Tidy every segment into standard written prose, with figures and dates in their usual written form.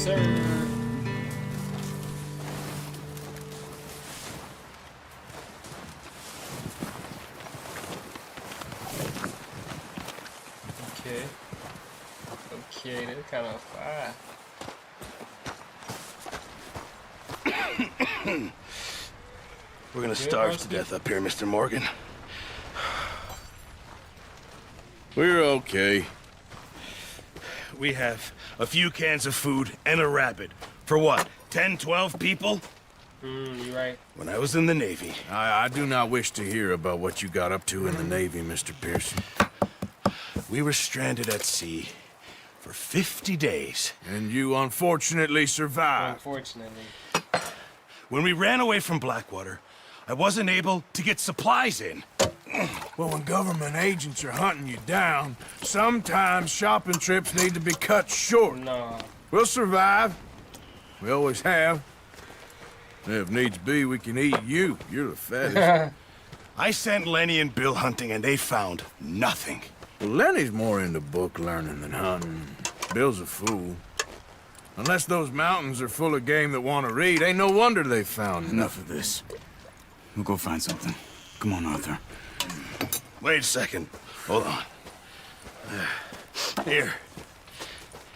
sir. Okay. Okay, that's kind of fire. We're gonna starve to death up here, Mr. Morgan. We're okay. We have a few cans of food and a rabbit. For what, 10, 12 people? You're right. When I was in the Navy. I do not wish to hear about what you got up to in the Navy, Mr. Pearson. We were stranded at sea for 50 days. And you unfortunately survived. Unfortunately. When we ran away from Blackwater, I wasn't able to get supplies in. Well, when government agents are hunting you down, sometimes shopping trips need to be cut short. No. We'll survive. We always have. If needs be, we can eat you. You're the fattest. I sent Lenny and Bill hunting, and they found nothing. Well, Lenny's more into book learning than hunting. Bill's a fool. Unless those mountains are full of game that want to read, ain't no wonder they found Enough of this. We'll go find something. Come on, Arthur. Wait a second. Hold on. Here.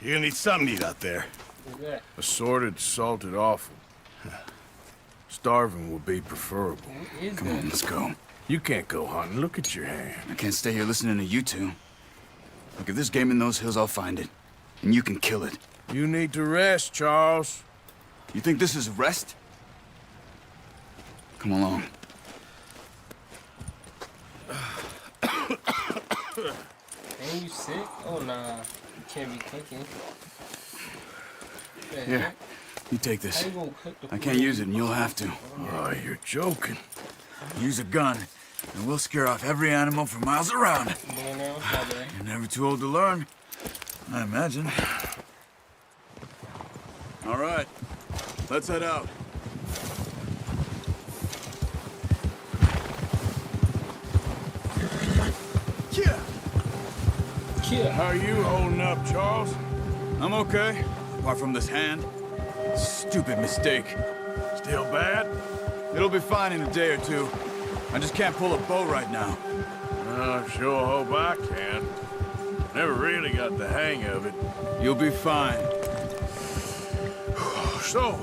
You're gonna need something to eat out there. What's that? assorted, salted offal. Starving will be preferable. What is Come that? on, let's go. You can't go hunting. Look at your hand. I can't stay here listening to you two. Look, if there's game in those hills, I'll find it. And you can kill it. You need to rest, Charles. You think this is rest? Come along. Ain't you sick? Oh, nah. You can't be cooking. The Here, heck? you take How this. you gonna cook the I food? can't use it, and you'll have to. Oh, you're joking. Use a gun, and we'll scare off every animal for miles around. You know, my bad. You're never too old to learn, I imagine. All right, let's head out. Yeah. Kill. How are you holding up, Charles? I'm okay, apart from this hand. Stupid mistake. Still bad? It'll be fine in a day or two. I just can't pull a bow right now. I sure hope I can. Never really got the hang of it. You'll be fine. So,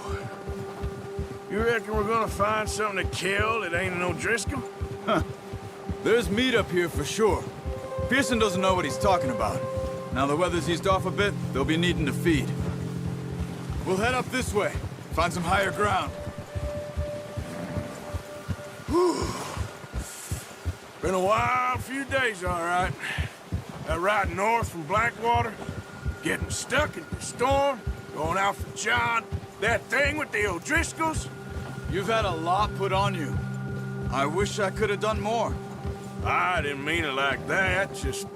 you reckon we're gonna find something to kill that ain't no Driscoll? There's meat up here for sure. Pearson doesn't know what he's talking about. Now the weather's eased off a bit, they'll be needing to feed. We'll head up this way, find some higher ground. Been a wild few days, all right. That ride north from Blackwater, getting stuck in the storm, going out for John, that thing with the O'Driscolls. You've had a lot put on you. I wish I could have done more. I didn't mean it like that, just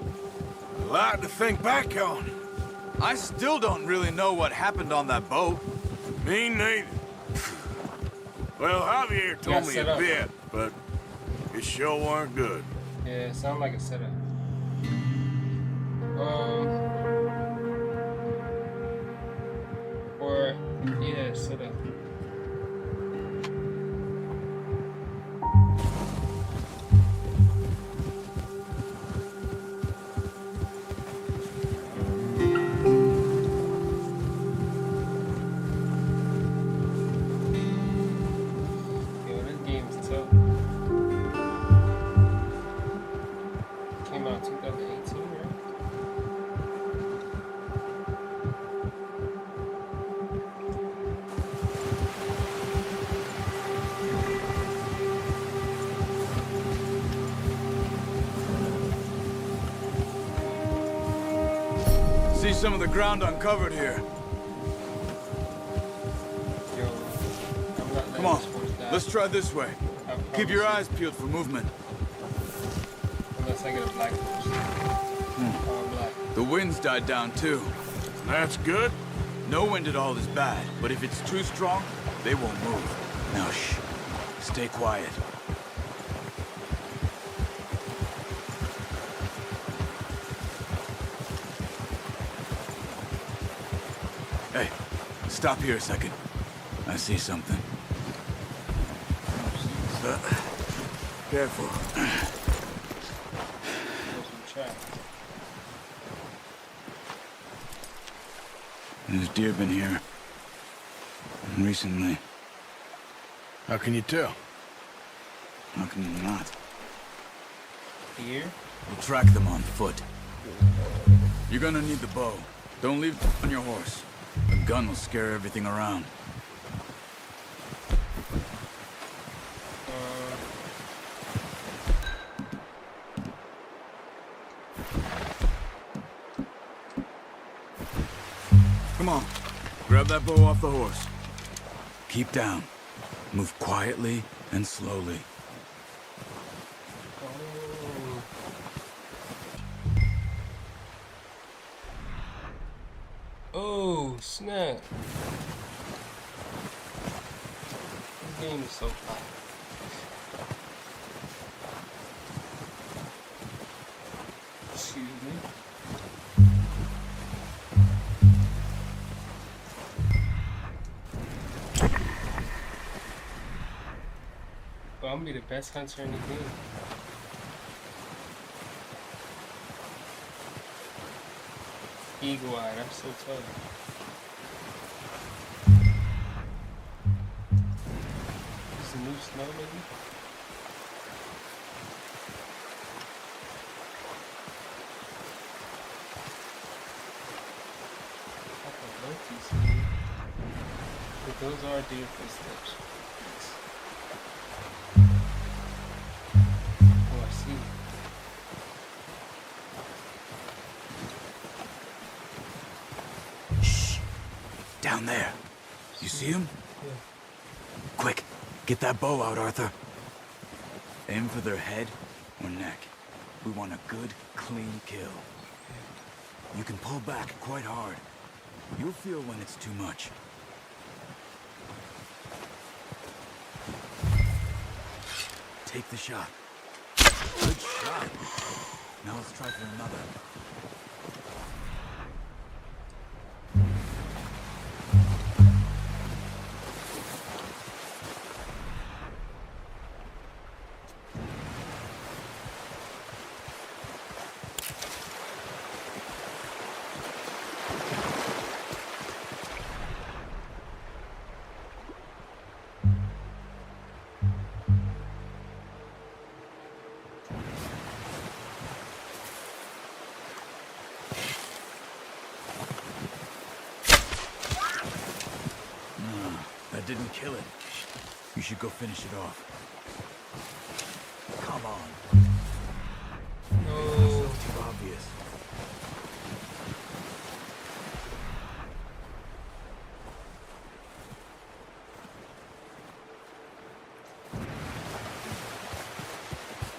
a lot to think back on. I still don't really know what happened on that boat. Me neither. Well, Javier told me set a up. bit, but it sure weren't good. Yeah, it sounds like a setup. Or, yeah, setup. Yo, this game's tough. Came out 2018, right? See some of the ground uncovered here. Yo, I'm not letting Come on, this horse die. let's try this way. I Keep your promise eyes peeled for movement. you. Unless I get a black horse. All black. The wind's died down too. That's good. No wind at all is bad, but if it's too strong, they won't move. Now shh, stay quiet. Hey, Stop here a second. I see something. Careful. There's deer been here. Recently. How can you tell? How can you not? Here? We'll track them on foot. You're gonna need the bow. Don't leave it on your horse. A gun will scare everything around. Come on. Grab that bow off the horse. Keep down. Move quietly and slowly. Oh, snap. This game is so fun. Excuse me. Bro, I'm gonna be the best hunter in the game. Eagle Eye, I'm so tough. Is the new snow maybe? I can look these things. But those are deer footsteps. Oh, I see. Down there. You see him? Yeah. Quick, get that bow out, Arthur. Aim for their head or neck. We want a good, clean kill. You can pull back quite hard. You'll feel when it's too much. Take the shot. Good shot. Now let's try for another. That didn't kill it. You should go finish it off. Come on. No. Too obvious.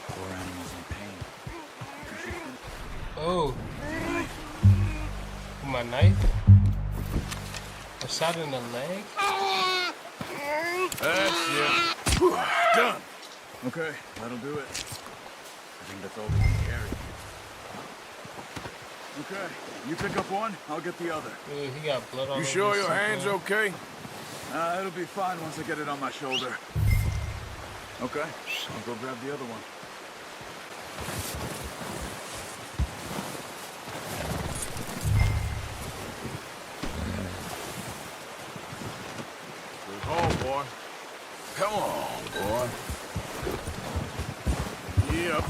Poor animals in pain. Oh. With my knife? A shot in the leg? That's it. Whew, done. Okay, that'll do it. I think that's all we can carry. Okay, you pick up one, I'll get the other. Dude, he got blood on You his sure your suit, hand's man. okay? It'll be fine once I get it on my shoulder. Okay, I'll go grab the other one. Good home, boy. Come on, boy. Yep.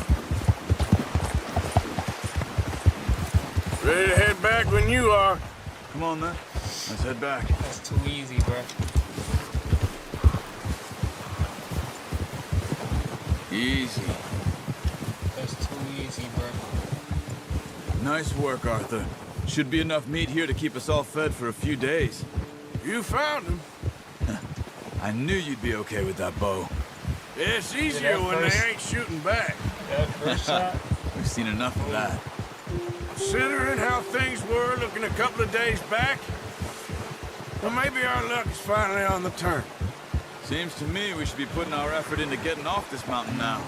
Ready to head back when you are. Come on then, let's head back. That's too easy, bro. Easy. That's too easy, bro. Nice work, Arthur. Should be enough meat here to keep us all fed for a few days. You found him. I knew you'd be okay with that bow. It's easier when they ain't shooting back. That first shot? We've seen enough of that. Considering how things were looking a couple of days back, well, maybe our luck is finally on the turn. Seems to me we should be putting our effort into getting off this mountain now.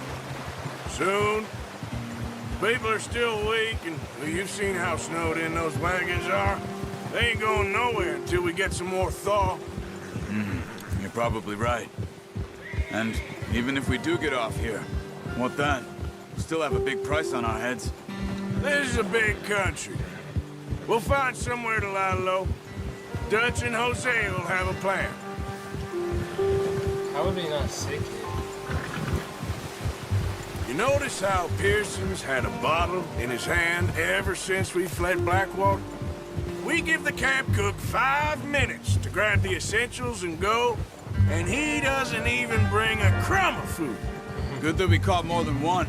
Soon. People are still weak, and well, you've seen how snowed in those wagons are. They ain't going nowhere until we get some more thaw. You're probably right. And even if we do get off here, what then? We still have a big price on our heads. This is a big country. We'll find somewhere to lie low. Dutch and Jose will have a plan. How would they not sick it? You notice how Pearson's had a bottle in his hand ever since we fled Blackwater? We give the camp cook 5 minutes to grab the essentials and go, and he doesn't even bring a crumb of food. Good that we caught more than one.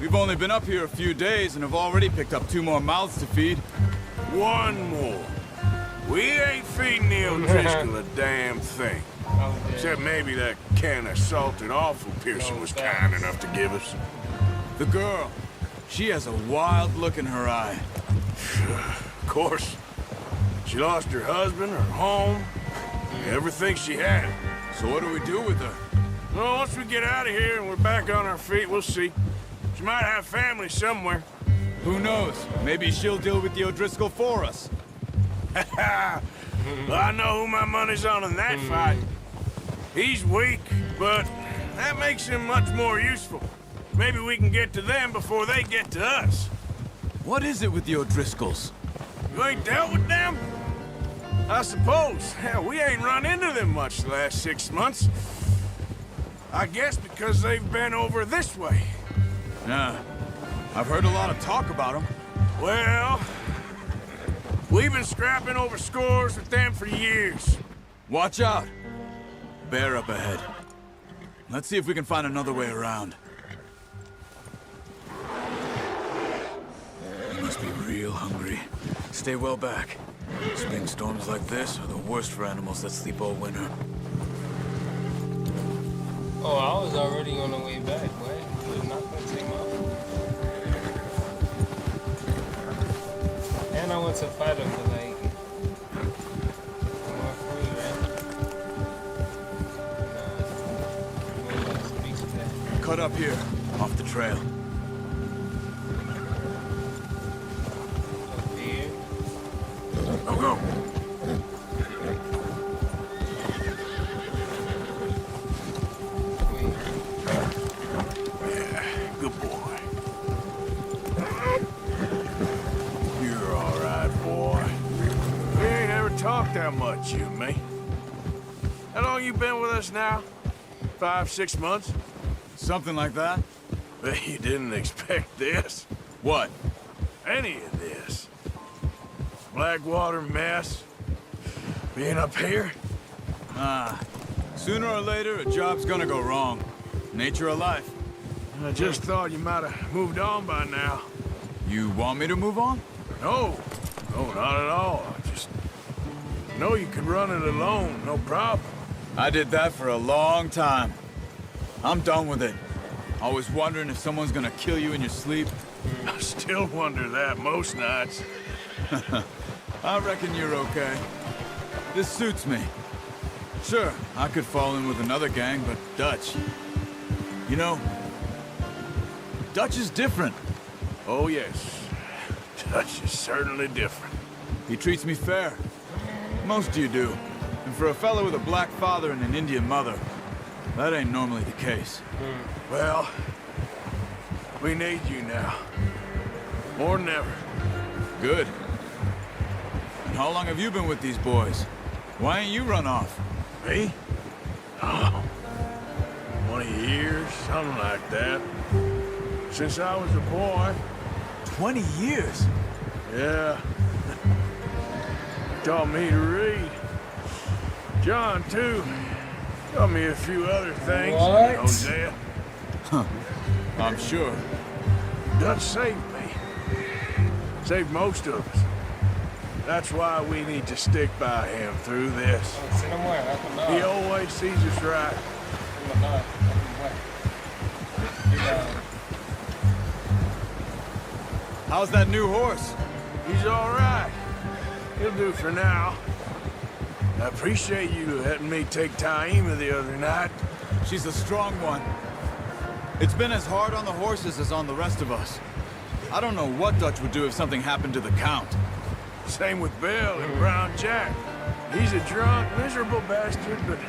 We've only been up here a few days and have already picked up 2 more mouths to feed. 1 more. We ain't feeding the O'Driscoll a damn thing. Oh, yeah. Except maybe that can of salted offal Pearson was kind enough to give us. The girl, she has a wild look in her eye. Of course. She lost her husband, her home, everything she had. So what do we do with her? Well, once we get out of here and we're back on our feet, we'll see. She might have family somewhere. Who knows? Maybe she'll deal with the O'Driscoll for us. Well, I know who my money's on in that fight. He's weak, but that makes him much more useful. Maybe we can get to them before they get to us. What is it with the O'Driscolls? You ain't dealt with them? I suppose. Hell, we ain't run into them much the last 6 months. I guess because they've been over this way. Yeah, I've heard a lot of talk about them. Well, we've been scrapping over scores with them for years. Watch out! Bear up ahead. Let's see if we can find another way around. You must be real hungry. Stay well back. Spring storms like this are the worst for animals that sleep all winter. Oh, I was already on the way back. What? You're not gonna take my food. And I went to fight him for like more food, right? Nah, speaks to that. Cut up here, off the trail. Up here. Go, go. Wait. Yeah, good boy. You're all right, boy. We ain't ever talked that much, you and me. How long you been with us now? 5, 6 months? Something like that? Bet you didn't expect this. What? Any of this. Blackwater mess. Being up here? Sooner or later, a job's gonna go wrong. Nature of life. I just thought you might have moved on by now. You want me to move on? No, not at all. I just know you could run it alone, no problem. I did that for a long time. I'm done with it. Always wondering if someone's gonna kill you in your sleep. I still wonder that most nights. I reckon you're okay. This suits me. Sure, I could fall in with another gang, but Dutch... You know, Dutch is different. Oh, yes. Dutch is certainly different. He treats me fair. Most of you do. And for a fellow with a black father and an Indian mother, that ain't normally the case. Well, we need you now. More than ever. Good. And how long have you been with these boys? Why ain't you run off? Me? Oh, 20 years, something like that. Since I was a boy. 20 years? Yeah. Taught me to read. John, too. Taught me a few other things. What? Hosea. I'm sure. Dutch saved me. Saved most of us. That's why we need to stick by him through this. Oh, send him where? That's my dog. He always sees us right. That's my dog. That's my boy. Big dog. How's that new horse? He's all right. He'll do for now. I appreciate you letting me take Taima the other night. She's a strong one. It's been as hard on the horses as on the rest of us. I don't know what Dutch would do if something happened to the Count. Same with Bill and Brown Jack. He's a drunk, miserable bastard, but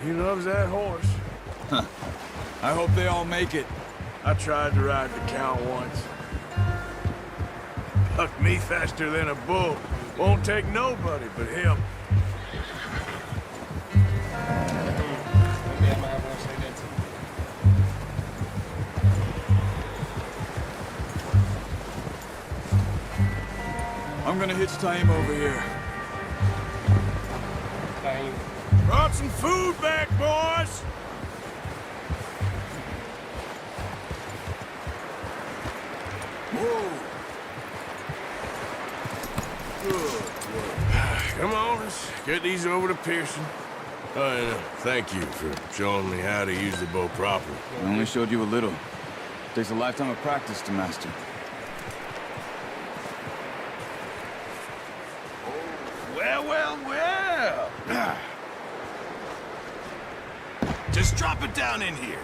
he loves that horse. I hope they all make it. I tried to ride the Count once. Bucked me faster than a bull. Won't take nobody but him. Maybe I might have one say that too. I'm gonna hitch Taim over here. Time. Brought some food back, boys! Whoa! Good. Come on, let's get these over to Pearson. And thank you for showing me how to use the bow properly. I only showed you a little. Takes a lifetime of practice to master. Well, well, well. Just drop it down in here.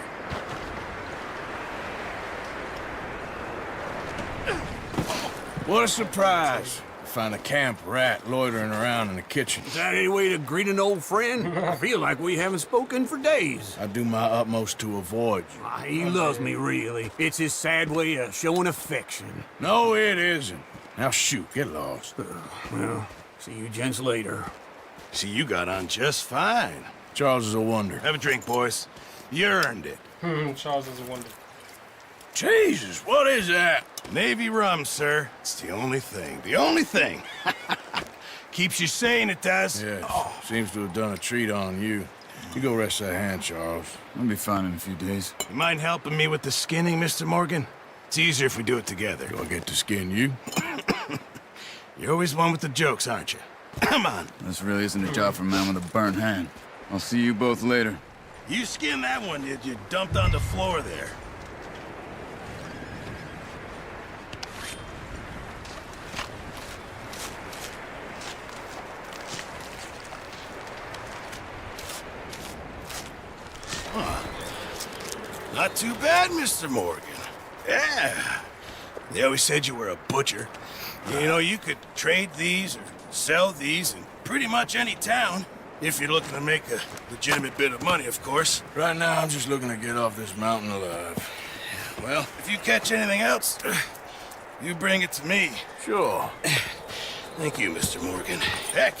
What a surprise. Find a camp rat loitering around in the kitchen. Is that any way to greet an old friend? I feel like we haven't spoken for days. I do my utmost to avoid you. He loves me, really. It's his sad way of showing affection. No, it isn't. Now shoot, get lost. Well, see you gents later. See, you got on just fine. Charles is a wonder. Have a drink, boys. You earned it. Charles is a wonder. Jesus, what is that? Navy rum, sir. It's the only thing. The only thing. Keeps you sane, it does. Yes, seems to have done a treat on you. You go rest that hand, Charles. I'll be fine in a few days. You mind helping me with the skinning, Mr. Morgan? It's easier if we do it together. Do I get to skin you? You're always one with the jokes, aren't you? Come on. This really isn't a job for a man with a burnt hand. I'll see you both later. You skinned that one you dumped on the floor there. Not too bad, Mr. Morgan. Yeah. They always said you were a butcher. You know, you could trade these or sell these in pretty much any town. If you're looking to make a legitimate bit of money, of course. Right now, I'm just looking to get off this mountain alive. Well, if you catch anything else, you bring it to me. Sure. Thank you, Mr. Morgan. Heck,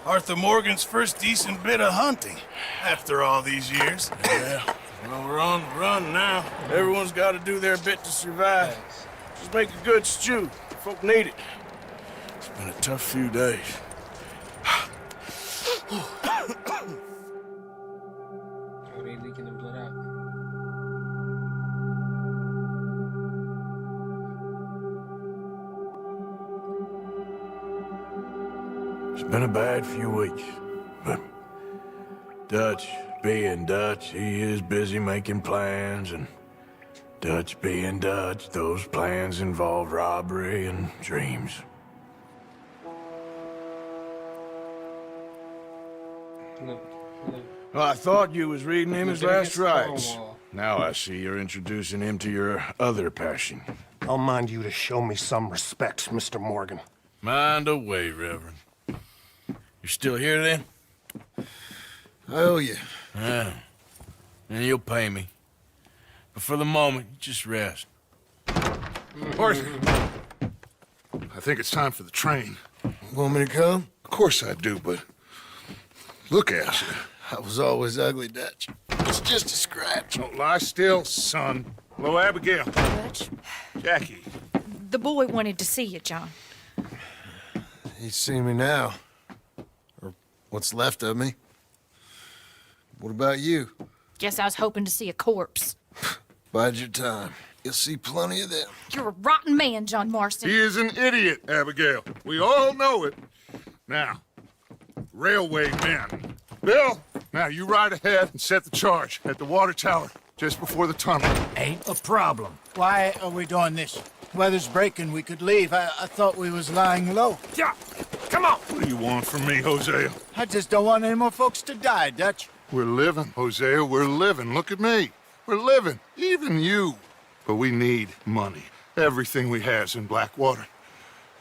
Arthur Morgan's first decent bit of hunting after all these years. Yeah. Well, we're on the run now. Everyone's got to do their bit to survive. Thanks. Just make a good stew. Folk need it. It's been a tough few days. Oh, they leaking the blood out. It's been a bad few weeks, but Dutch being Dutch, he is busy making plans, and Dutch being Dutch, those plans involve robbery and dreams. Look. Well, I thought you was reading him his last Leviticus rites. Cornwall. Now I see you're introducing him to your other passion. I'll mind you to show me some respect, Mr. Morgan. Mind away, Reverend. You're still here, then? I owe you. Yeah. And you'll pay me. But for the moment, just rest. Arthur, I think it's time for the train. Want me to come? Of course I do, but look at you. I was always ugly, Dutch. It's just a scratch. Don't lie still, son. Hello, Abigail. Dutch, Jackie. the boy wanted to see you, John. He's seen me now. Or what's left of me. What about you? Guess I was hoping to see a corpse. Bide your time. You'll see plenty of them. You're a rotten man, John Marston. He is an idiot, Abigail. We all know it. Now, railway men. Bill, now you ride ahead and set the charge at the water tower just before the tunnel. Ain't a problem. Why are we doing this? Weather's breaking, we could leave. I thought we was lying low. Yeah, come on. What do you want from me, Hosea? I just don't want any more folks to die, Dutch. We're living, Hosea. We're living. Look at me. We're living. Even you. But we need money. Everything we has in Blackwater.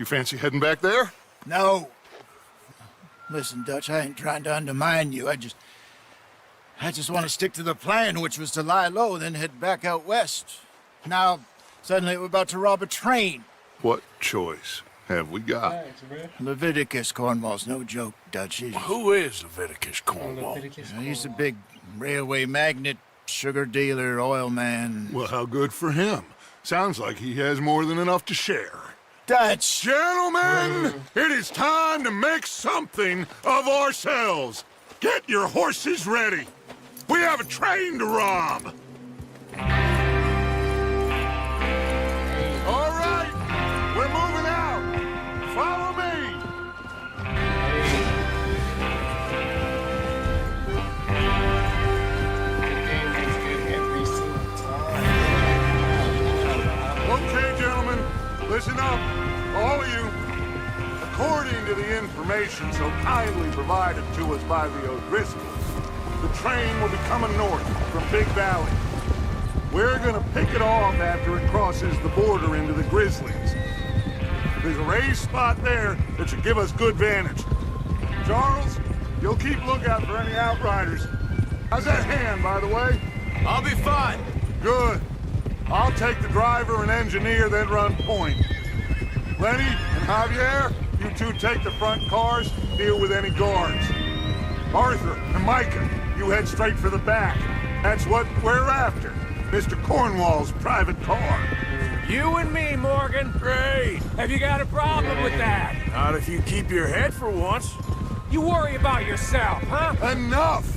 You fancy heading back there? No. Listen, Dutch, I ain't trying to undermine you. I just want to stick to the plan, which was to lie low, then head back out west. Now, suddenly we're about to rob a train. What choice have we got? Thanks, bro. Leviticus Cornwall's no joke, Dutch. Who is Leviticus Cornwall? He's a big railway magnate, sugar dealer, oil man. Well, how good for him. Sounds like he has more than enough to share. Dutch! Gentlemen, it is time to make something of ourselves. Get your horses ready. We have a train to rob. All right, we're moving out. Follow me. Okay, gentlemen, listen up, all of you. According to the information so kindly provided to us by the O'Driscolls, the train will be coming north from Big Valley. We're gonna pick it off after it crosses the border into the Grizzlies. There's a raised spot there that should give us good vantage. Charles, you'll keep lookout for any outriders. How's that hand, by the way? I'll be fine. Good. I'll take the driver and engineer, then run point. Lenny and Javier, you two take the front cars, deal with any guards. Arthur and Micah, you head straight for the back. That's what we're after. Mr. Cornwall's private car. You and me, Morgan. Great. Have you got a problem with that? Not if you keep your head for once. You worry about yourself, huh? Enough!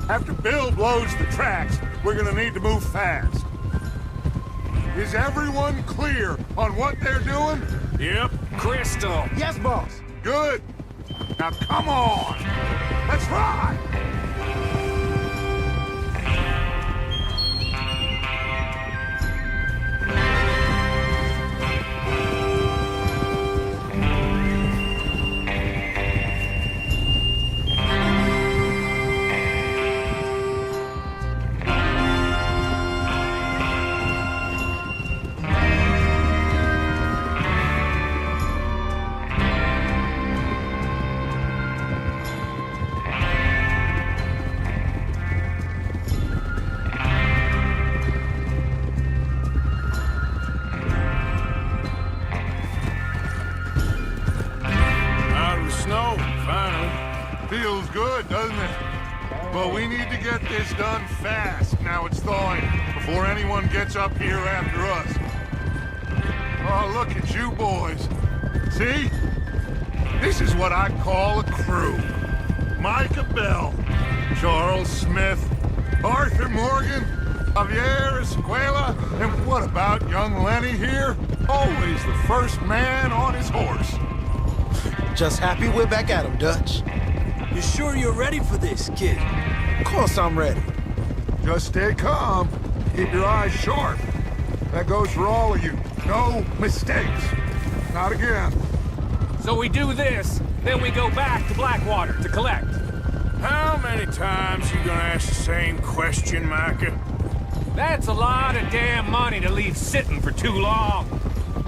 After Bill blows the tracks, we're gonna need to move fast. Is everyone clear on what they're doing? Yep. Crystal. Yes, boss. Good. Now come on! Let's ride! Feels good, doesn't it? But we need to get this done fast, now it's thawing, before anyone gets up here after us. Oh, look at you boys. See? This is what I call a crew. Micah Bell, Charles Smith, Arthur Morgan, Javier Escuela, and what about young Lenny here? Always the first man on his horse. Just happy we're back at him, Dutch. You sure you're ready for this, kid? Of course I'm ready. Just stay calm. Keep your eyes sharp. That goes for all of you. No mistakes. Not again. So we do this, then we go back to Blackwater to collect. How many times you gonna ask the same question, Micah? That's a lot of damn money to leave sitting for too long.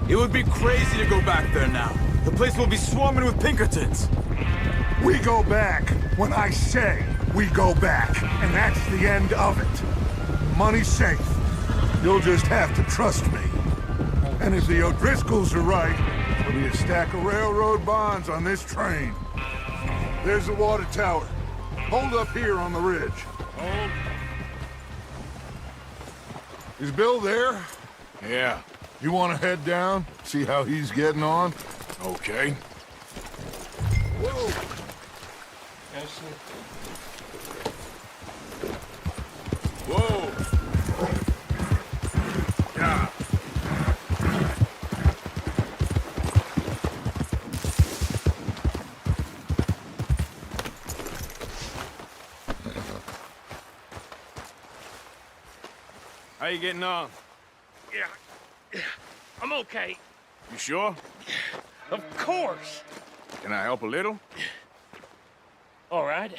It would be crazy to go back there now. The place will be swarming with Pinkertons. We go back when I say we go back, and that's the end of it. Money's safe. You'll just have to trust me. And if the O'Driscolls are right, there'll be a stack of railroad bonds on this train. There's the water tower. Hold up here on the ridge. Hold. Is Bill there? Yeah. You want to head down, see how he's getting on? Okay. Whoa! Actually, Whoa! Yeah. How you getting on? Yeah, I'm okay. You sure? Of course. Can I help a little? All right.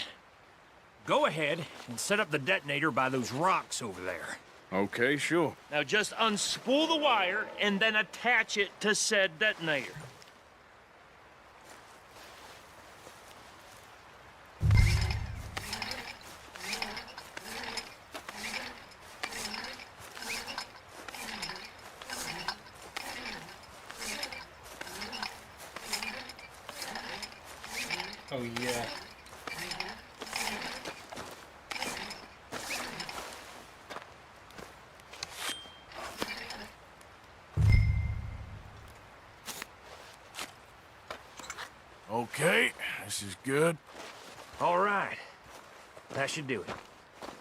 Go ahead and set up the detonator by those rocks over there. Okay, sure. Now just unspool the wire and then attach it to said detonator. Oh yeah. Okay, this is good. All right. That should do it.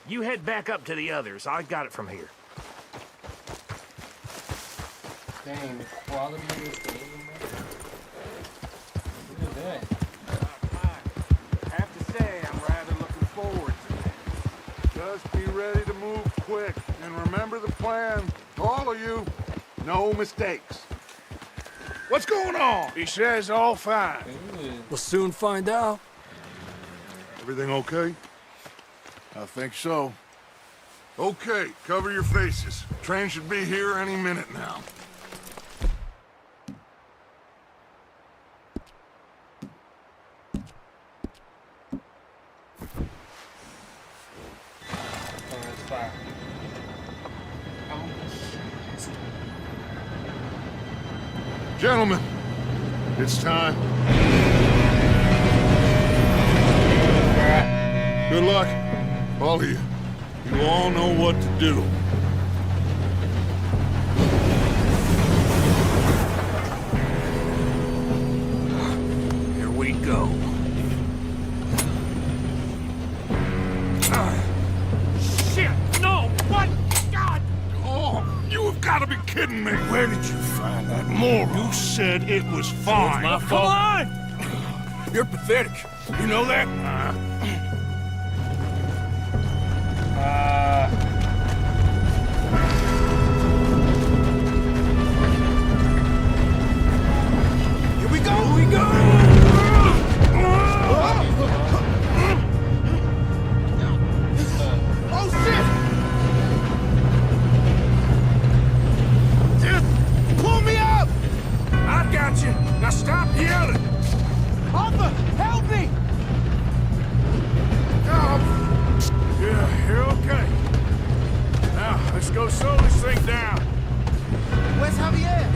You head back up to the others. I got it from here. Dang, the quality of this game, man. Look at that. I have to say, I'm rather looking forward to it. Just be ready to move quick. And remember the plan. All of you, no mistakes. What's going on? He says all fine. Good. We'll soon find out. Everything okay? I think so. Okay, cover your faces. Train should be here any minute now. Oh, that's fire. Gentlemen, it's time. Good luck, all of you. You all know what to do. Here we go. Shit! No! What? God! Oh, you have got to be kidding me. Where did you find that moron? You said it was fine. My fault. Come on! You're pathetic. You know that? Here we go! Here we go! Oh, shit! Pull me up! I got you. Now stop yelling. Arthur, help me! Yeah, you're okay. Now, let's go slow this thing down. Where's Javier?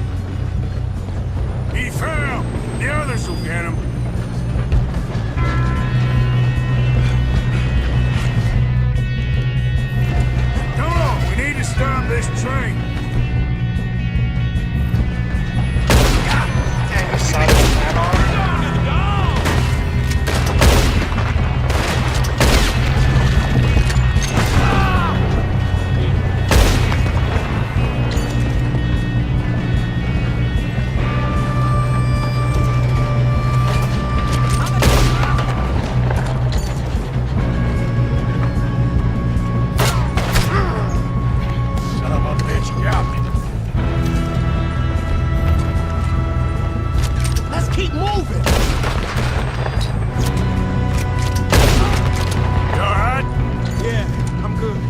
He fell. The others will get him. Come on, we need to stop this train. Son of a bitch, got me. Let's keep moving. You alright? Yeah, I'm good.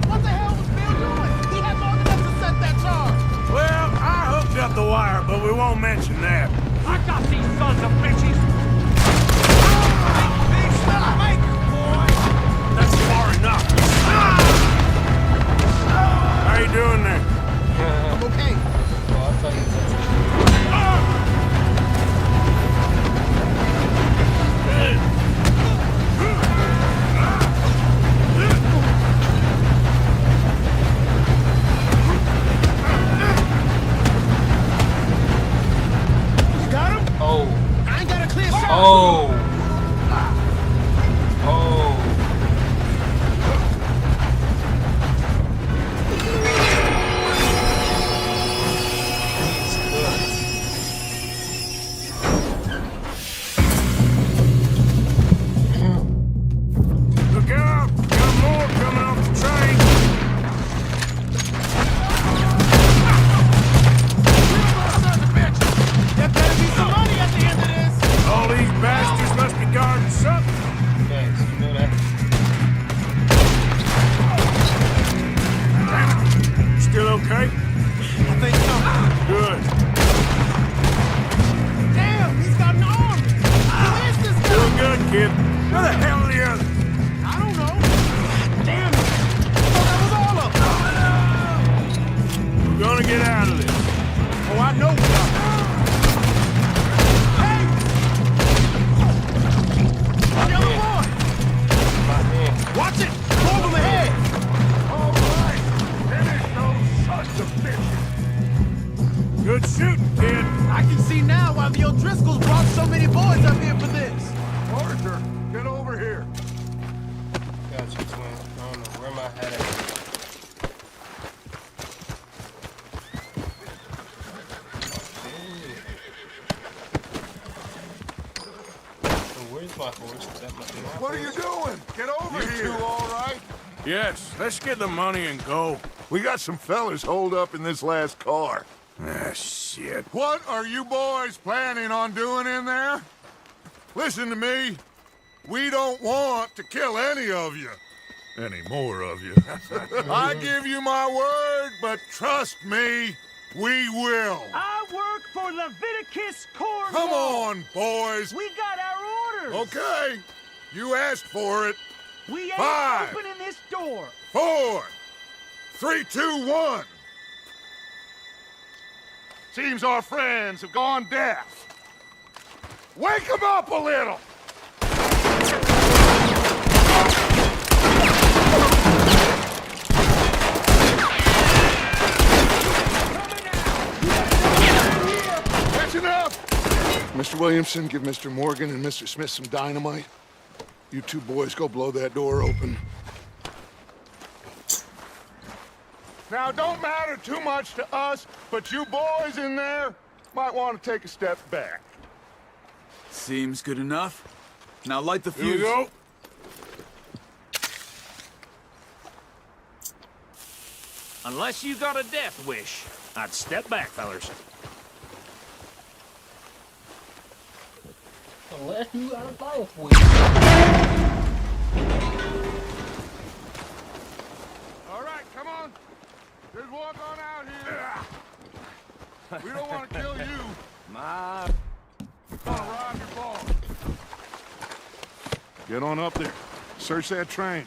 What the hell was Bill doing? He had long enough to set that charge. Well, I hooked up the wire, but we won't mention that. I got these sons of bitches! That's far enough. How you doing there? I'm okay. Oh, I thought you said You got him? oh. I ain't got a clear shot. Oh. Oh. Look out! Got more coming off the train. There better be some money at the end of this. All these bastards must be guarding something. Thanks, you know that. Still okay? I think so. Good. Damn, he's got an arm. Who is this guy? Doing good, kid. Where the hell are the others? I don't know. Damn it. I thought that was all of them. We're gonna get out of this. Oh, I know we are. Hey! why the O'Driscolls brought so many boys up here for this. Arthur, get over here. Got you, twin. I don't know where my hat at. Where's my horse? Is that my What are you doing? Get over here. You two all right? Yes, let's get the money and go. We got some fellas holed up in this last car. Ah, shit. What are you boys planning on doing in there? Listen to me. We don't want to kill any of you. Any more of you. I give you my word, but trust me, we will. I work for Leviticus Cornwall. Come on, boys. We got our orders. Okay. You asked for it. We ain't 5, opening this door. 4, 3, 2, 1. Seems our friends have gone deaf. Wake them up a little. That's enough. Mr. Williamson, give Mr. Morgan and Mr. Smith some dynamite. You two boys go blow that door open. Now, it don't matter too much to us, but you boys in there might want to take a step back. Seems good enough. Now light the fuse. Here we go. Unless you got a death wish, I'd step back, fellers. Unless you got a death wish. All right, come on. Just walk on out here. We don't want to kill you. My... We're gonna rob your boss. Get on up there. Search that train.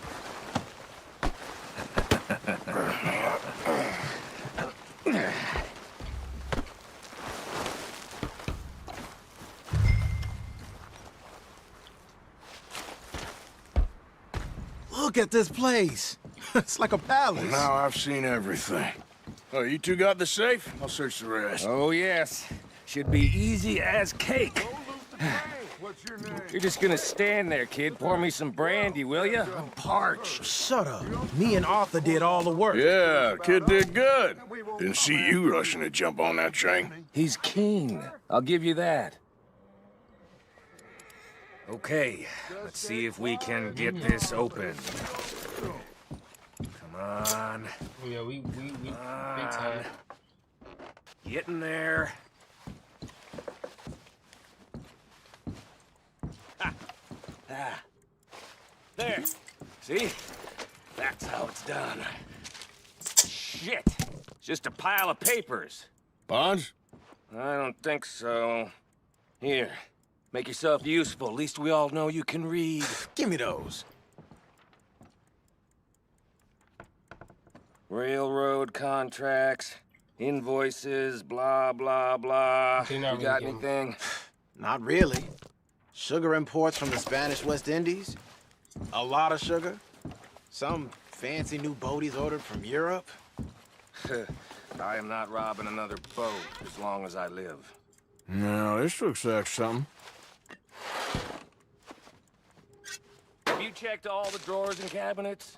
Look at this place. It's like a palace. Now I've seen everything. Oh, you two got the safe? I'll search the rest. Oh, yes. Should be easy as cake. What's your name? You're just gonna stand there, kid. Pour me some brandy, will you? I'm parched. Shut up. Me and Arthur did all the work. Yeah, kid did good. Didn't see you rushing to jump on that train. He's keen. I'll give you that. Okay, let's see if we can get this open. Come on. Yeah, we big time. Get in there. Ah. There. See? That's how it's done. Shit. It's just a pile of papers. Bonds? I don't think so. Here. Make yourself useful. At least we all know you can read. Give me those. Railroad contracts, invoices, blah, blah, blah. They're You not got really anything? Not really. Sugar imports from the Spanish West Indies. A lot of sugar. Some fancy new boat he's ordered from Europe. I am not robbing another boat as long as I live. No, this looks like something. Have you checked all the drawers and cabinets?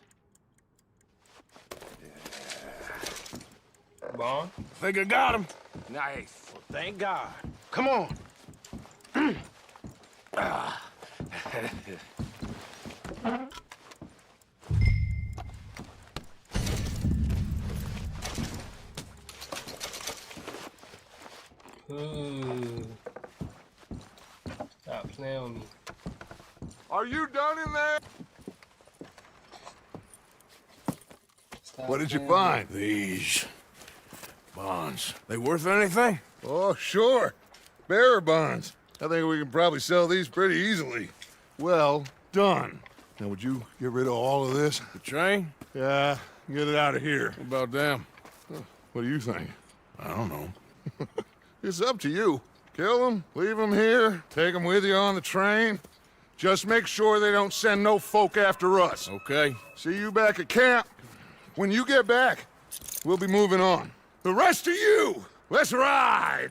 Bond? Think I got him. Nice. Well, thank God. Come on. Ooh. Stop playing with me. Are you done in there? Stop What did you playing with find? These bonds. They worth anything? Oh, sure. Bearer bonds. I think we can probably sell these pretty easily. Well done. Now, would you get rid of all of this? The train? Yeah, get it out of here. What about them? What do you think? I don't know. It's up to you. Kill them, leave them here, take them with you on the train. Just make sure they don't send no folk after us. Okay. See you back at camp. When you get back, we'll be moving on. The rest of you, let's ride!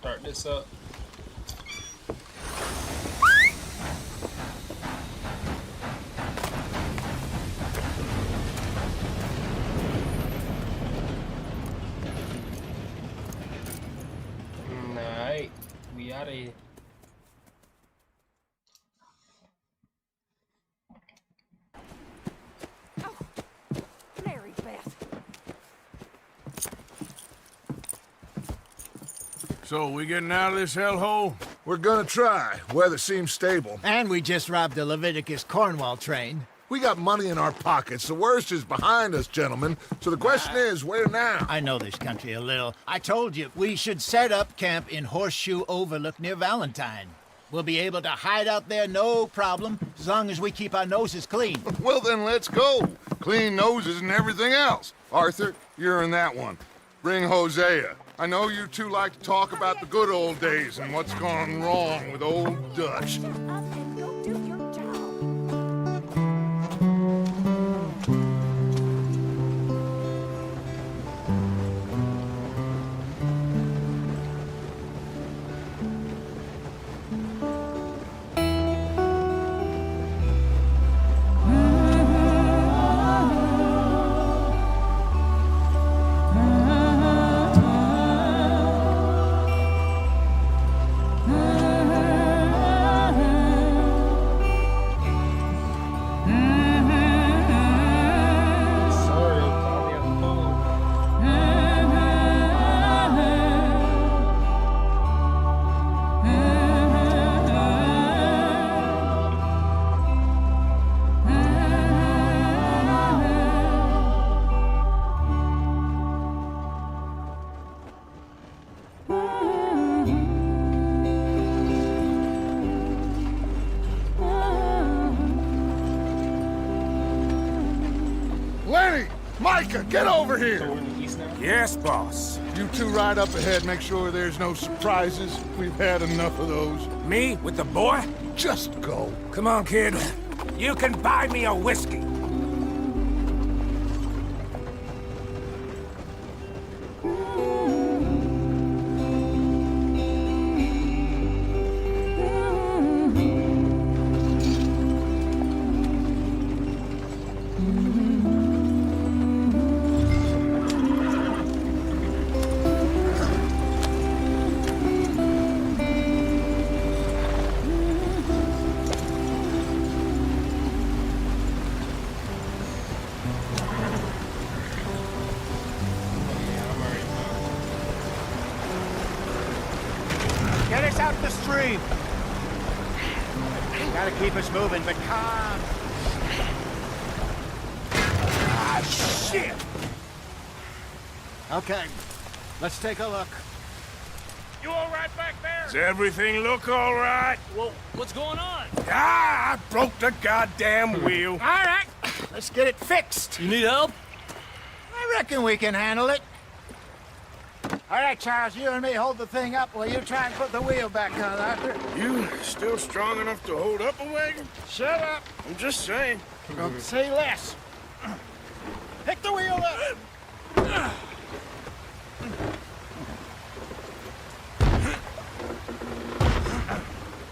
start this up. Alright, we out of here. Mary Beth. So, we getting out of this hellhole? We're gonna try. Weather seems stable. And we just robbed the Leviticus Cornwall train. We got money in our pockets. The worst is behind us, gentlemen. So the question is, where now? I know this country a little. I told you, we should set up camp in Horseshoe Overlook near Valentine. We'll be able to hide out there no problem, as long as we keep our noses clean. Well, then let's go. Clean noses and everything else. Arthur, you're in that one. Bring Hosea. I know you two like to talk about the good old days and what's gone wrong with old Dutch. Lenny! Micah, get over here! Yes, boss. You two ride up ahead, make sure there's no surprises. We've had enough of those. Me with the boy? Just go. Come on, kid. You can buy me a whiskey. Get us out the stream. Gotta keep us moving, but calm. Ah, shit! Okay, let's take a look. You all right back there? Does everything look all right? Well, what's going on? Ah, I broke the goddamn wheel. All right, let's get it fixed. You need help? I reckon we can handle it. All right, Charles, you and me hold the thing up while you try and put the wheel back on, Arthur. You still strong enough to hold up a wagon? Shut up. I'm just saying. Don't say less. Pick the wheel up.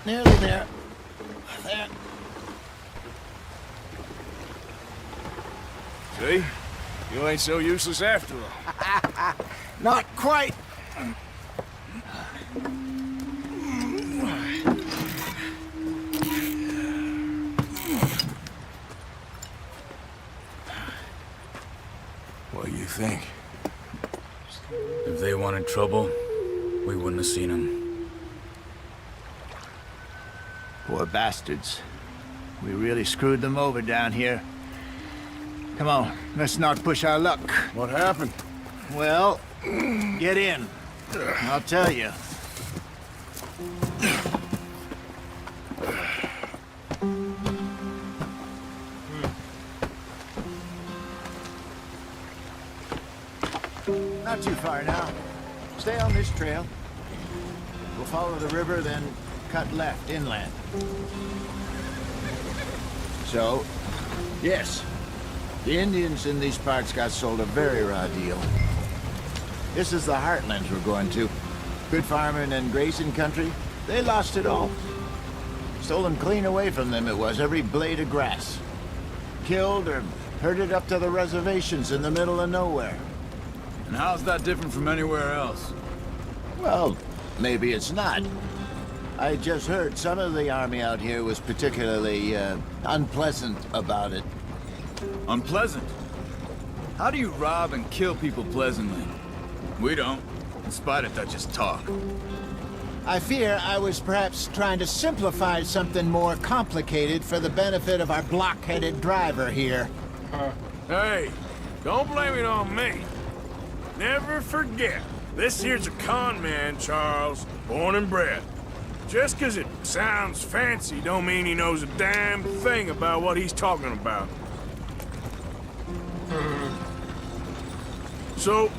Nearly there. There. See? You ain't so useless after all. Not quite. What do you think? If they wanted trouble, we wouldn't have seen them. Poor bastards. We really screwed them over down here. Come on, let's not push our luck. What happened? Well, get in. I'll tell you. Not too far now. Stay on this trail. We'll follow the river, then cut left inland. So, yes, the Indians in these parts got sold a very raw deal. This is the Heartlands we're going to. good farming and grazing country, they lost it all. Stolen clean away from them it was, every blade of grass. Killed or herded up to the reservations in the middle of nowhere. And how's that different from anywhere else? Well, maybe it's not. I just heard some of the army out here was particularly unpleasant about it. Unpleasant? How do you rob and kill people pleasantly? We don't, in spite of Dutch's talk. I fear I was perhaps trying to simplify something more complicated for the benefit of our block-headed driver here. Hey, don't blame it on me. Never forget, this here's a con man, Charles, born and bred. Just 'cause it sounds fancy don't mean he knows a damn thing about what he's talking about. So,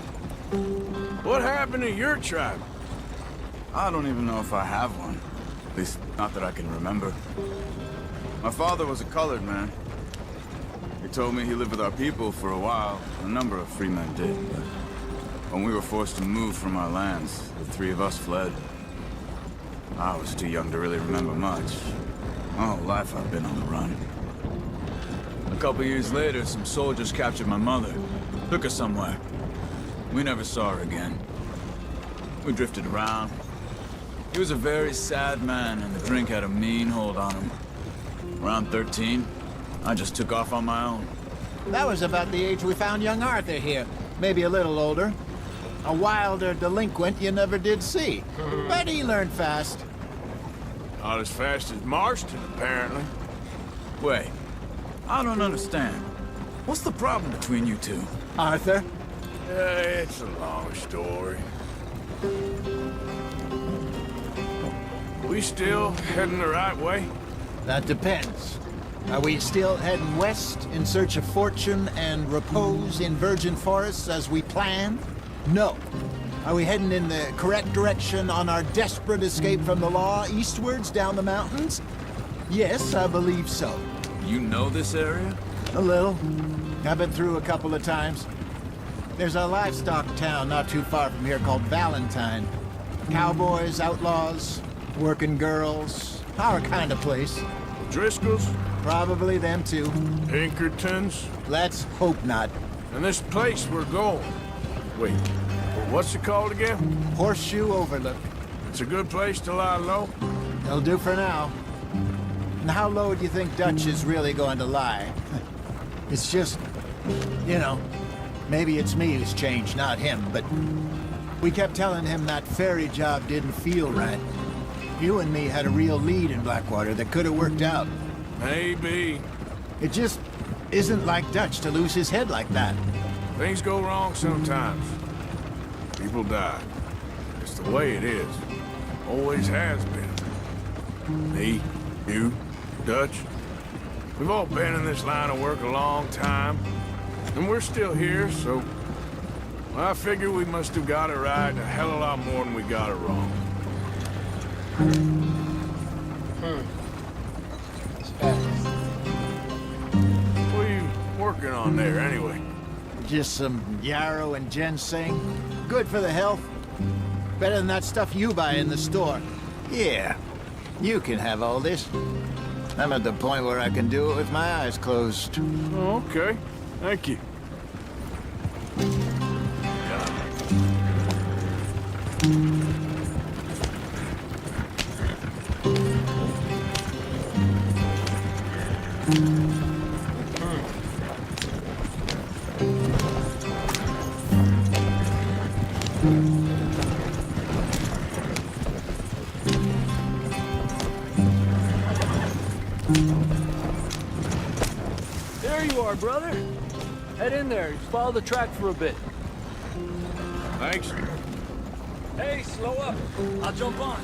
what happened to your tribe? I don't even know if I have one. At least, not that I can remember. My father was a colored man. He told me he lived with our people for a while. A number of free men did, but when we were forced to move from our lands, the three of us fled. I was too young to really remember much. My whole life I've been on the run. A couple years later, some soldiers captured my mother. Took her somewhere. We never saw her again. We drifted around. He was a very sad man, and the drink had a mean hold on him. Around 13, I just took off on my own. That was about the age we found young Arthur here. Maybe a little older. A wilder delinquent you never did see. But he learned fast. Not as fast as Marston, apparently. Wait, I don't understand. What's the problem between you two? Arthur? It's a long story. We still heading the right way? That depends. Are we still heading west in search of fortune and repose in virgin forests as we planned? No. Are we heading in the correct direction on our desperate escape from the law eastwards down the mountains? Yes, I believe so. You know this area? A little. I've been through a couple of times. There's a livestock town not too far from here called Valentine. Cowboys, outlaws, working girls, our kind of place. Driscolls? Probably them too. Pinkertons? Let's hope not. And this place we're going. Wait, what's it called again? Horseshoe Overlook. It's a good place to lie low? It'll do for now. And how low do you think Dutch is really going to lie? It's just, you know, maybe it's me who's changed, not him, but we kept telling him that ferry job didn't feel right. You and me had a real lead in Blackwater that could have worked out. Maybe. It just isn't like Dutch to lose his head like that. Things go wrong sometimes. People die. It's the way it is. Always has been. Me, you, Dutch. We've all been in this line of work a long time. And we're still here, so... I figure we must have got it right a hell of a lot more than we got it wrong. What are you working on there, anyway? Just some yarrow and ginseng. Good for the health. Better than that stuff you buy in the store. Yeah, you can have all this. I'm at the point where I can do it with my eyes closed. Oh, okay. Thank you. There you are, brother. Head in there. Follow the track for a bit. Thanks. Hey, slow up. I'll jump on.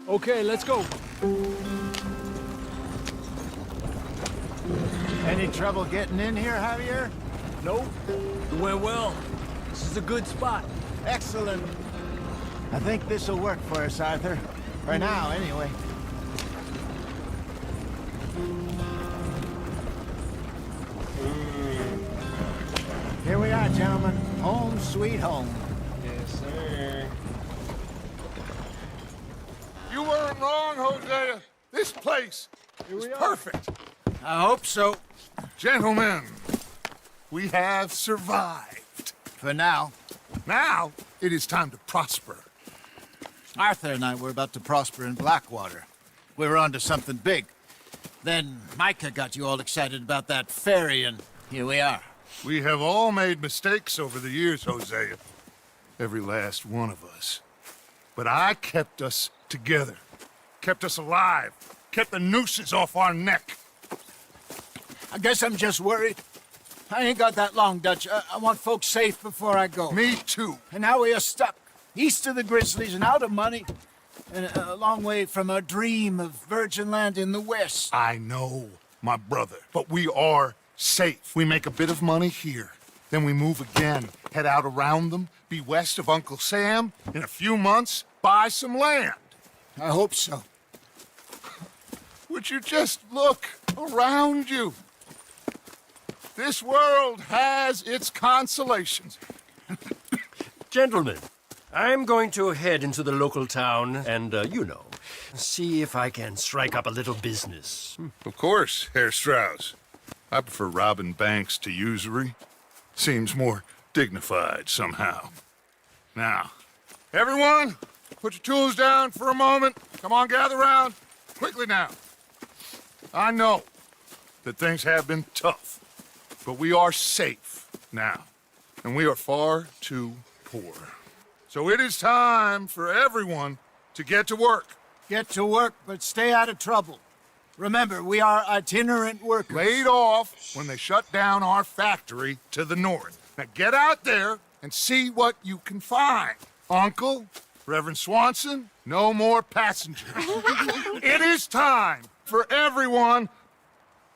Okay, let's go. Any trouble getting in here, Javier? Nope. It went well. This is a good spot. Excellent. I think this'll work for us, Arthur. For now, anyway. home sweet home. Yes, sir. You weren't wrong, Hosea. This place is perfect. I hope so. Gentlemen, we have survived. For now. Now, it is time to prosper. Arthur and I were about to prosper in Blackwater. We were onto something big. Then Micah got you all excited about that ferry, and here we are. We have all made mistakes over the years, Hosea. Every last one of us. But I kept us together. Kept us alive. Kept the nooses off our neck. I guess I'm just worried. I ain't got that long, Dutch. I want folks safe before I go. Me too. And now we are stuck. East of the Grizzlies and out of money. And a long way from our dream of virgin land in the west. I know, my brother. But we are safe. We make a bit of money here. Then we move again. Head out around them. Be west of Uncle Sam. In a few months, buy some land. I hope so. Would you just look around you? This world has its consolations. Gentlemen, I'm going to head into the local town and, see if I can strike up a little business. Of course, Herr Strauss. I prefer robbing banks to usury. Seems more dignified somehow. Now, everyone, put your tools down for a moment. Come on, gather round. Quickly now. I know that things have been tough, but we are safe now, and we are far too poor. So it is time for everyone to get to work. Get to work, but stay out of trouble. Remember, we are itinerant workers. Laid off when they shut down our factory to the north. Now get out there and see what you can find. Uncle, Reverend Swanson, no more passengers. It is time for everyone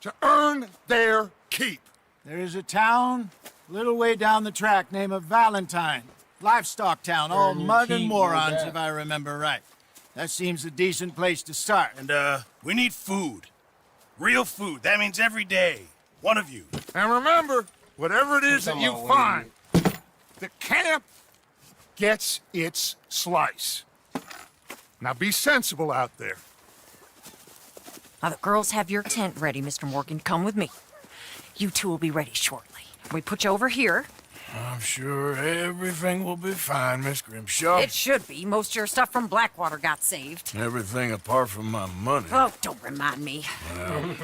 to earn their keep. There is a town a little way down the track named Valentine. Livestock town, all Earn your mud and keep, morons, no if I remember right. That seems a decent place to start. And, we need food. Real food. That means every day. One of you. And remember, whatever it is that you find, the camp gets its slice. Now be sensible out there. Now, the girls have your tent ready, Mr. Morgan. Come with me. You two will be ready shortly. We put you over here. I'm sure everything will be fine, Miss Grimshaw. It should be. Most of your stuff from Blackwater got saved. Everything apart from my money. Oh, don't remind me. Well,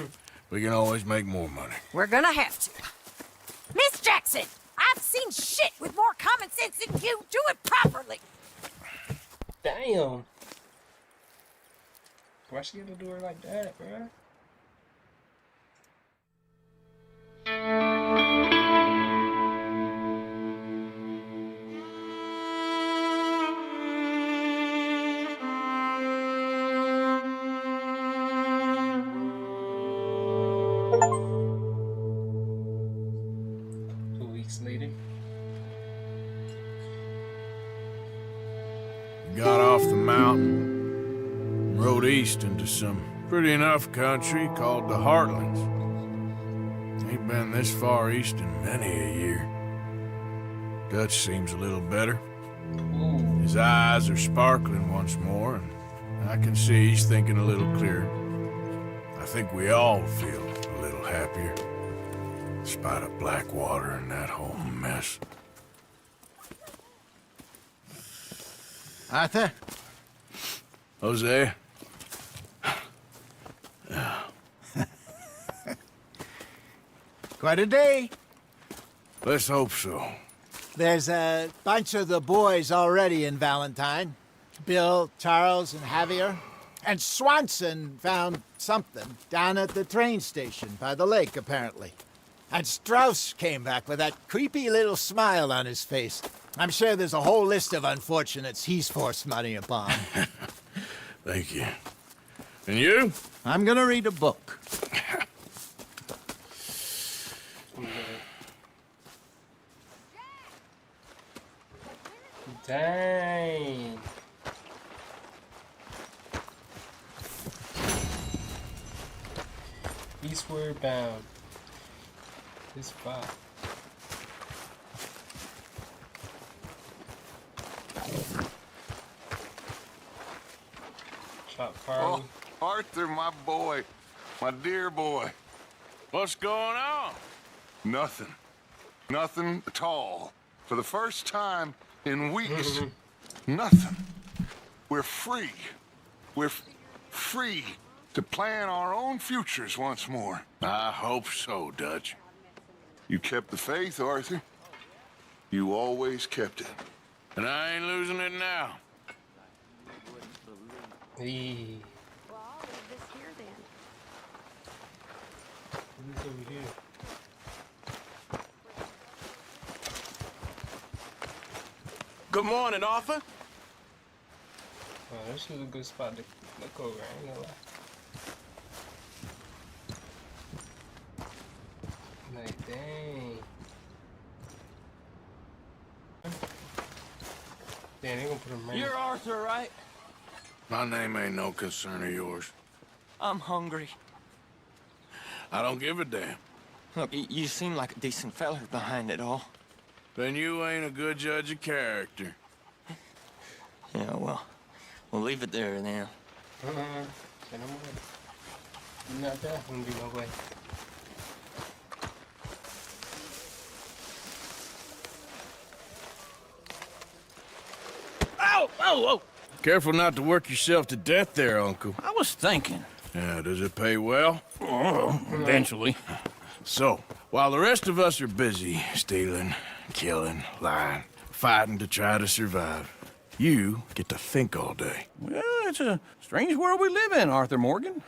we can always make more money. We're gonna have to. Miss Jackson, I've seen shit with more common sense than you. Do it properly. Damn. Why she gotta do her like that, bruh? Later. Got off the mountain, rode east into some pretty enough country called the Heartlands. Ain't been this far east in many a year. Dutch seems a little better. His eyes are sparkling once more, and I can see he's thinking a little clearer. I think we all feel a little happier. In spite of Blackwater and that whole mess. Arthur? Jose? Quite a day. Let's hope so. There's a bunch of the boys already in Valentine. Bill, Charles, and Javier. And Swanson found something down at the train station by the lake, apparently. And Strauss came back with that creepy little smile on his face. I'm sure there's a whole list of unfortunates he's forced money upon. Thank you. And you? I'm gonna read a book. Dang. Eastward bound. This spot. Pop Farley. Oh, Arthur, my boy. My dear boy. What's going on? Nothing. Nothing at all. For the first time in weeks, nothing. We're free. We're free to plan our own futures once more. I hope so, Dutch. You kept the faith, Arthur. You always kept it. And I ain't losing it now. Hey. Well, I'll leave this here then. Who's over here? Good morning, Arthur. Oh, this is a good spot to look over, I ain't gonna lie. Like, dang. Damn, they gonna put him right. You're Arthur, right? My name ain't no concern of yours. I'm hungry. I don't give a damn. Look, you seem like a decent fella behind it all. Then you ain't a good judge of character. Yeah, well, we'll leave it there now. Say no more. Not that, wouldn't be no way. Ow! Oh, oh! Careful not to work yourself to death there, Uncle. I was thinking. Yeah, does it pay well? Oh, eventually. So, while the rest of us are busy stealing, killing, lying, fighting to try to survive, you get to think all day. Well, it's a strange world we live in, Arthur Morgan.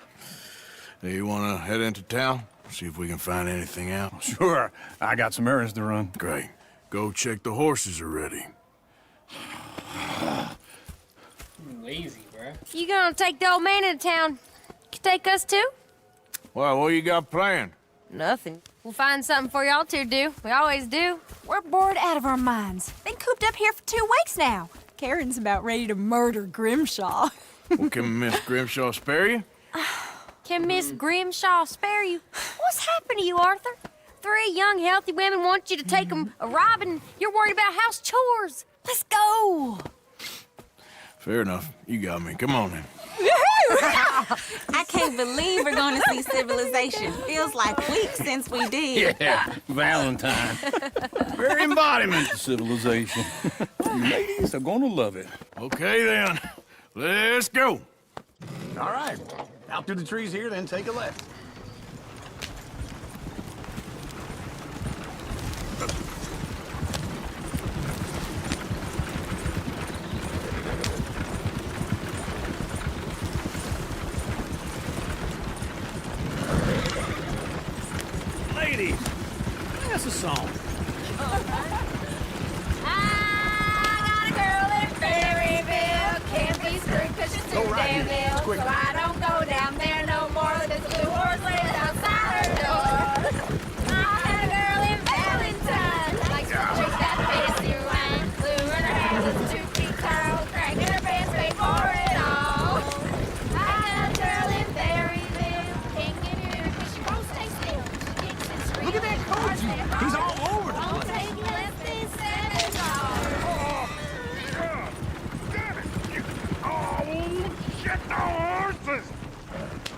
Do you want to head into town? See if we can find anything out? Sure. I got some errands to run. Great. Go check the horses are ready. You lazy, bruh. You gonna take the old man into town? Can take us too? Well, what you got planned? Nothing. We'll find something for y'all to do. We always do. We're bored out of our minds. Been cooped up here for 2 weeks now. Karen's about ready to murder Grimshaw. Well, can Miss Grimshaw spare you? Can Miss Grimshaw spare you? What's happened to you, Arthur? 3 young, healthy women want you to take them a robbing. You're worried about house chores. Let's go. Fair enough. You got me. Come on then. I can't believe we're going to see civilization. Feels like weeks since we did. Yeah, Valentine. Very embodiment of civilization. You ladies are gonna love it. Okay then. Let's go. All right. Out through the trees here, then take a left. Ladies, that's a song. I got a girl in Berryville. Can't be screwed 'cause she's too damn ill. So I don't go down there no more. This blue horse lays outside her door. I had a girl in Valentine. Likes to drink that fancy wine. Blue in her hair that's 2 feet tall. Cracking her pants, pay for it all. I had a girl in Berryville. Can't get her 'cause she won't stay still. She kicks and screams. Look at that coach. He's all over the Won't place. take less than $7. Shit, the horses!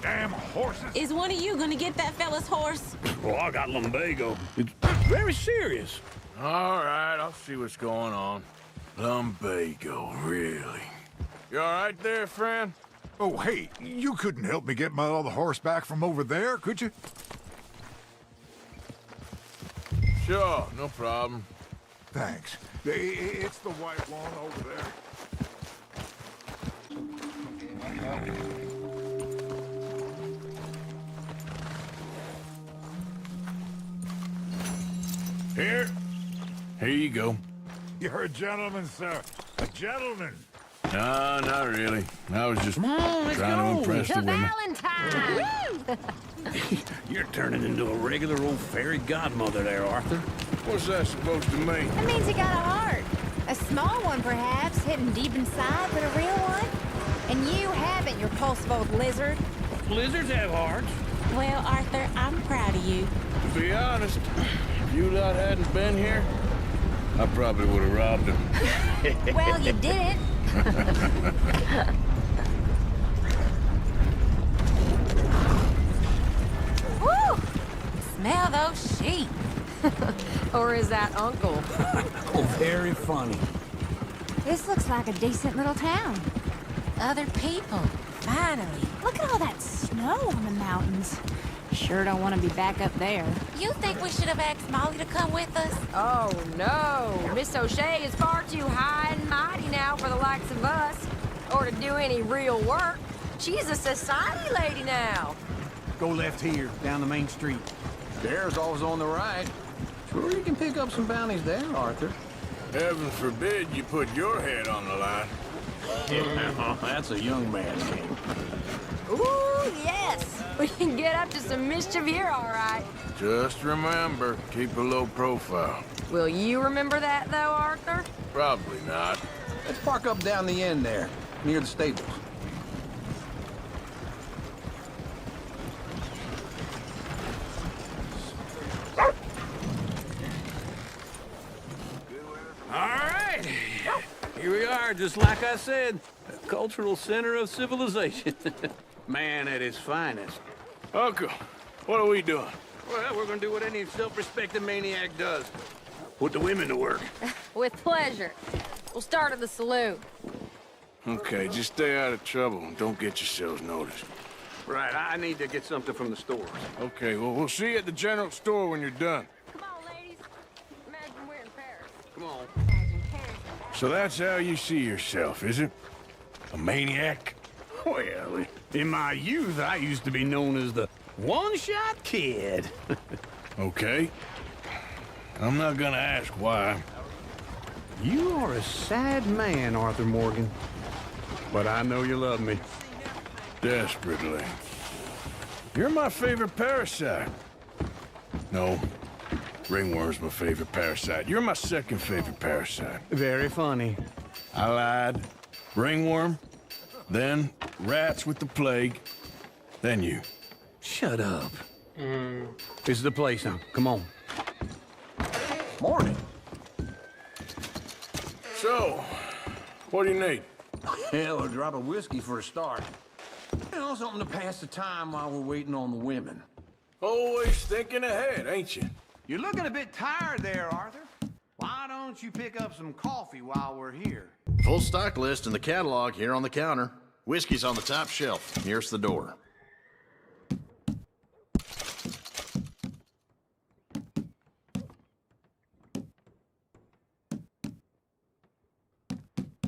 Damn horses! Is one of you going to get that fella's horse? Well, I got lumbago. It's very serious. All right, I'll see what's going on. Lumbago, really? You all right there, friend? Oh, hey, you couldn't help me get my other horse back from over there, could you? Sure, no problem. Thanks. It's the white one over there. Here you go. You're a gentleman, sir. A gentleman. No, not really. I was just let's trying to go. impress the To women. Valentine! You're turning into a regular old fairy godmother there, Arthur. What's that supposed to mean? That means you got a heart. A small one, perhaps, hidden deep inside, but a real one. And you haven't, you repulsive old lizard. Lizards have hearts. Well, Arthur, I'm proud of you. To be honest, if you lot hadn't been here, I probably would have robbed him. Well, you didn't. Or is that Uncle? Oh, very funny. This looks like a decent little town. Other people, finally. Look at all that snow on the mountains. Sure don't want to be back up there. You think we should have asked Molly to come with us? Oh, no. Miss O'Shea is far too high and mighty now for the likes of us. Or to do any real work. She's a society lady now. Go left here, down the main street. There's always on the right. Sure, you can pick up some bounties there, Arthur. Heaven forbid you put your head on the line. Yeah, that's a young man's game. Ooh, yes. We can get up to some mischief here, all right. Just remember, keep a low profile. Will you remember that, though, Arthur? Probably not. Let's park up down the end there, near the stables. All right. Here we are, just like I said. A cultural center of civilization. Man at his finest. Uncle, what are we doing? Well, we're gonna do what any self-respecting maniac does. Put the women to work. With pleasure. We'll start at the saloon. Okay, just stay out of trouble and don't get yourselves noticed. Right, I need to get something from the stores. Okay, well, we'll see you at the general store when you're done. Come on, ladies. Imagine we're in Paris. Come on. Imagine Paris. So that's how you see yourself, is it? A maniac? Well, in my youth, I used to be known as the one-shot kid. Okay. I'm not gonna ask why. You are a sad man, Arthur Morgan. But I know you love me. Desperately. You're my favorite parasite. No. Ringworm's my favorite parasite. You're my second favorite parasite. Very funny. I lied. Ringworm, then rats with the plague, then you. Shut up. This is the place now. Come on. Morning. So, what do you need? Hell, a drop of whiskey for a start. You know, something to pass the time while we're waiting on the women. Always thinking ahead, ain't you? You're looking a bit tired there, Arthur. Why don't you pick up some coffee while we're here? Full stock list in the catalog here on the counter. Whiskey's on the top shelf, nearest the door.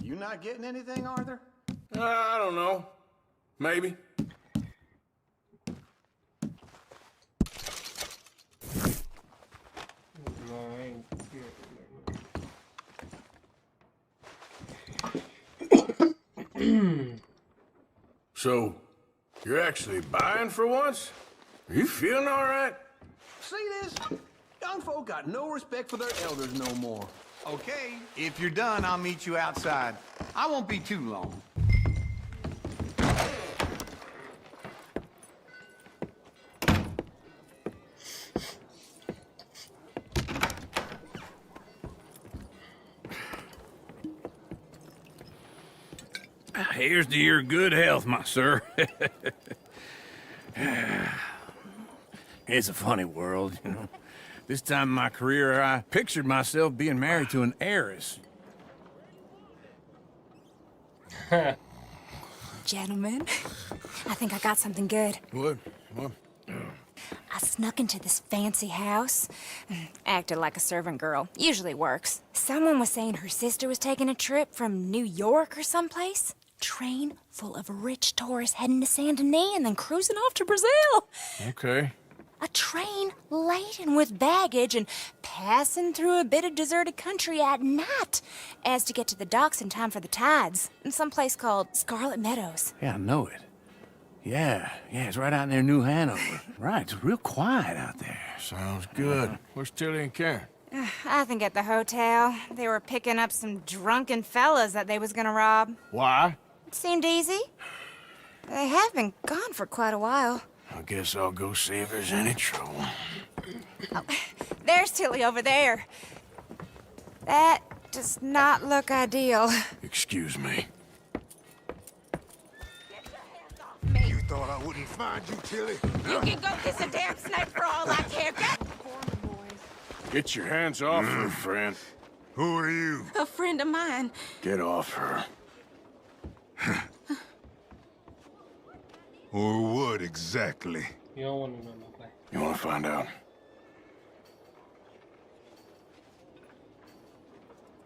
You not getting anything, Arthur? I don't know. Maybe. So, you're actually buying for once? Are you feeling all right? See this? Young folk got no respect for their elders no more. Okay, if you're done, I'll meet you outside. I won't be too long. Here's to your good health, my sir. It's a funny world, you know. This time in my career, I pictured myself being married to an heiress. Gentlemen, I think I got something good. What? I snuck into this fancy house. Acted like a servant girl. Usually works. Someone was saying her sister was taking a trip from New York or someplace. Train full of rich tourists heading to Saint Denis and then cruising off to Brazil. Okay. A train laden with baggage and passing through a bit of deserted country at night as to get to the docks in time for the tides in some place called Scarlet Meadows. Yeah, I know it. Yeah, it's right out near New Hanover. Right, it's real quiet out there. Sounds good. Where's Tilly and Karen? I think at the hotel. They were picking up some drunken fellas that they was gonna rob. Why? It seemed easy. They have been gone for quite a while. I guess I'll go see if there's any trouble. Oh, there's Tilly over there. That does not look ideal. Excuse me. You thought I wouldn't find you, Tilly? You can go kiss a damn snake for all I care. Get your hands off her, friend. Who are you? A friend of mine. Get off her. Or what exactly? You don't want to know no way. You want to find out?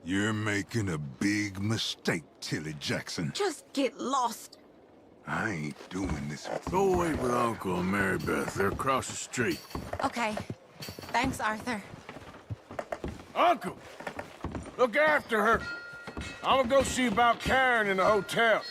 You're making a big mistake, Tilly Jackson. Just get lost. I ain't doing this with you. Go wait with Uncle and Mary Beth. They're across the street. Okay. Thanks, Arthur. Uncle! Look after her. I'm gonna go see about Karen in the hotel.